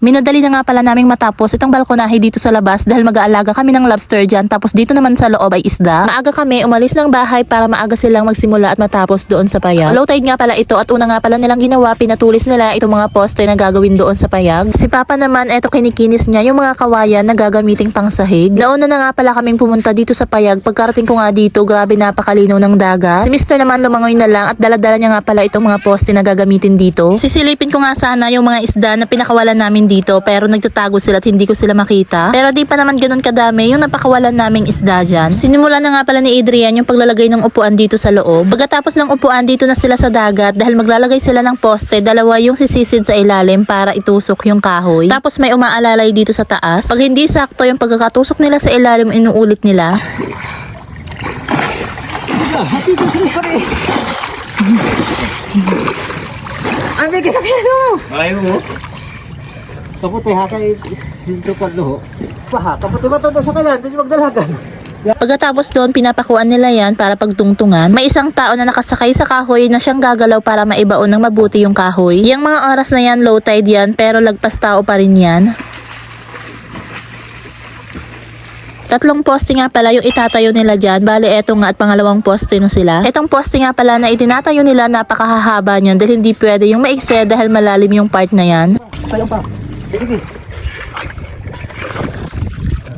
Minadali na nga pala naming matapos itong balkonahe dito sa labas dahil mag-aalaga kami ng lobster dyan, tapos dito naman sa loob ay isda. Maaga kami umalis ng bahay para maaga silang magsimula at matapos doon sa payag. Low tide nga pala ito at una nga pala nilang ginawa, pinatulis nila itong mga poste na gagawin doon sa payag. Si Papa naman, eto kinikinis niya yung mga kawayan na gagamiting pang sahig. Nauna na nga pala kaming pumunta dito sa payag. Pagkarating ko nga dito, grabe napakalinaw ng dagat. Si Mr. naman lumangoy na lang at daladala niya nga pala itong mga poste na gagamitin dito. Sisilipin ko nga sana yung mga isda na pinakawalan namin dito, pero nagtatago sila at hindi ko sila makita. Pero di pa naman ganun kadami yung napakawalan naming isda dyan. Sinimula na nga pala ni Adrian yung paglalagay ng upuan dito sa loob. Pagkatapos ng upuan, dito na sila sa dagat dahil maglalagay sila ng poste, dalawa yung sisisid sa ilalim para itusok yung kahoy. Tapos may umaalalay dito sa taas. Pag hindi sakto yung pagkakatusok nila sa ilalim, inuulit nila. Happy ko sila kami. Ay, may kasakyan mo. Ayaw mo? Kaputi ha kay sinto parlo. Paha, kaputi ba ito sa kanya? Hindi magdalagan. Pagkatapos doon, pinapakuan nila yan para pagtungtungan. May isang tao na nakasakay sa kahoy na siyang gagalaw para maibaon ng mabuti yung kahoy. Yung mga oras na yan, low tide yan, pero lagpas tao pa rin yan. 3 poste nga pala yung itatayo nila dyan. Bale, eto nga at pangalawang poste na sila. Etong poste nga pala na itinatayo nila, napakahahaba niyan dahil hindi pwede yung maikse dahil malalim yung part na yan. Sayang pa. Sige.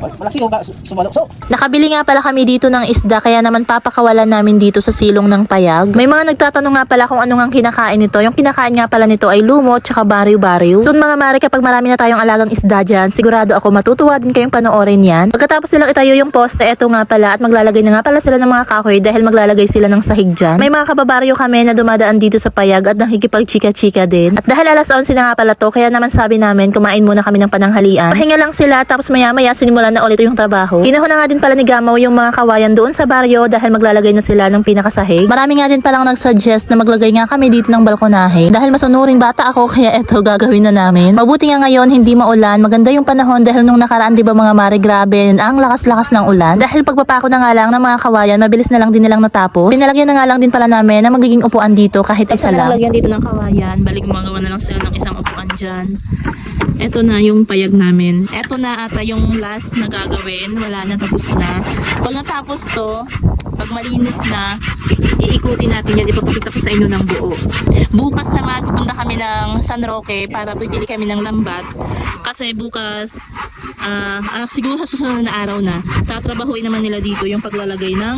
Malaki yung sumalokso. Nakabili nga pala kami dito ng isda, kaya naman papakawalan namin dito sa silong ng payag. May mga nagtatanong nga pala kung ano nga kinakain nito. Yung kinakain nga pala nito ay lumot tsaka bariw-bariw. So mga mare, kapag marami na tayong alagang isda dyan, sigurado ako matutuwa din kayong panoorin yan. Pagkatapos nilang itayo yung poste, eto nga pala at maglalagay na nga pala sila ng mga kahoy dahil maglalagay sila ng sahig dyan. May mga kababaryo kami na dumadaan dito sa payag at nakikipag-chika-chika din. At dahil alas 11 na nga pala to, kaya naman sabi namin kumain muna kami ng pananghalian. Pahinga lang sila, tapos maya-maya sinimulan na ulit yung trabaho. Kinahon na nga din pala ni Gamaw yung mga kawayan doon sa baryo dahil maglalagay na sila ng pinakasahig. Marami nga din palang nag-suggest na maglagay nga kami dito ng balkonahe. Dahil masunuring bata ako, kaya eto gagawin na namin. Mabuti nga ngayon hindi maulan, maganda yung panahon dahil nung nakaraan 'di ba mga mare, grabe ang lakas-lakas ng ulan. Dahil pagpapako na nga lang ng mga kawayan, mabilis na lang din nilang natapos. Pinalagyan na nga lang din pala namin na magiging upuan dito kahit isa lang. Lagyan dito ng kawayan, balik gumagawa na lang sila ng isang upuan diyan. Eto na yung payag namin. Eto na ata yung last na gagawin. Wala na, tapos na. Pag natapos to, pag malinis na, iikutin natin yan. Ipapakita ko sa inyo ng buo. Bukas naman, pupunta kami ng San Roque para bibili kami ng lambat. Kasi bukas, siguro sa susunod na araw na, tatrabahuin naman nila dito yung paglalagay ng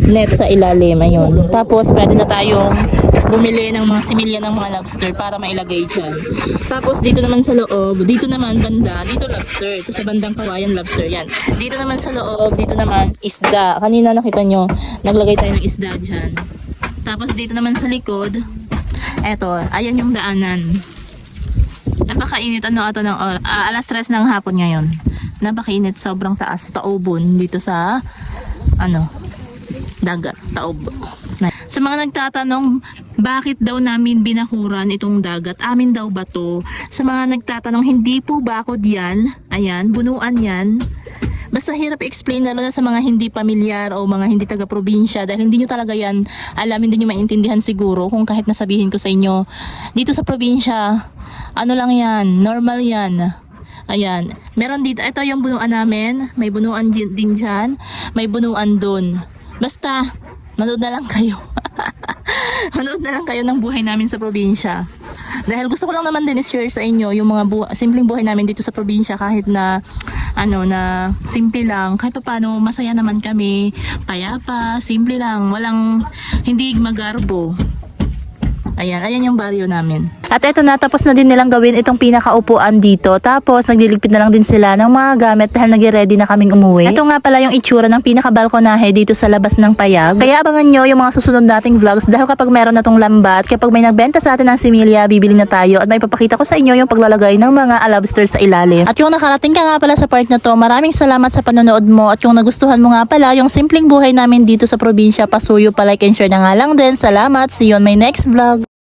net sa ilalim. Ayun. Tapos, pwede na tayong bumili ng mga similya ng mga lobster para mailagay dyan. Tapos dito naman sa loob, dito naman banda, dito lobster. Ito sa bandang kawayan, lobster yan. Dito naman sa loob, dito naman isda. Kanina nakita nyo, naglagay tayo ng isda dyan. Tapos dito naman sa likod, eto, ayan yung daanan. Napakainit ng alas 3 ng hapon ngayon. Napakainit, sobrang taas, taobon dito sa dagat, taob. Sa mga nagtatanong, bakit daw namin binakuran itong dagat? Amin daw ba to? Sa mga nagtatanong, hindi po bakod yan. Ayan, bunuan yan. Basta hirap i-explain lalo na sa mga hindi pamilyar o mga hindi taga-probinsya dahil hindi nyo talaga yan alam, hindi nyo maintindihan siguro kung kahit nasabihin ko sa inyo. Dito sa probinsya, ano lang yan, normal yan. Ayan, meron dito, ito yung bunuan namin, may bunuan din dyan, may bunuan dun. Basta, manood na lang kayo. Manood na lang kayo ng buhay namin sa probinsya. Dahil gusto ko lang naman din i-share sa inyo yung mga simpleng buhay namin dito sa probinsya, kahit na na simple lang, kahit paano masaya naman kami, payapa, simple lang, walang hindi magarbo. Ayan yung baryo namin. At eto na, tapos na din nilang gawin itong pinakaupuan dito. Tapos nagliligpit na lang din sila ng mga gamit dahil nag-ready na kaming umuwi. Ito nga pala yung itsura ng pinakabalkonahe dito sa labas ng payag. Kaya abangan nyo yung mga susunod nating vlogs dahil kapag meron na tong lambat, kapag may nagbenta sa atin ng similya, bibili na tayo at may papakita ko sa inyo yung paglalagay ng mga lobster sa ilalim. At yung nakarating ka nga pala sa part na to, maraming salamat sa panonood mo. At yung nagustuhan mo nga pala yung simpleng buhay namin dito sa probinsya, pasuyo pa, like and share na nga lang din. Salamat, see you on my next vlog.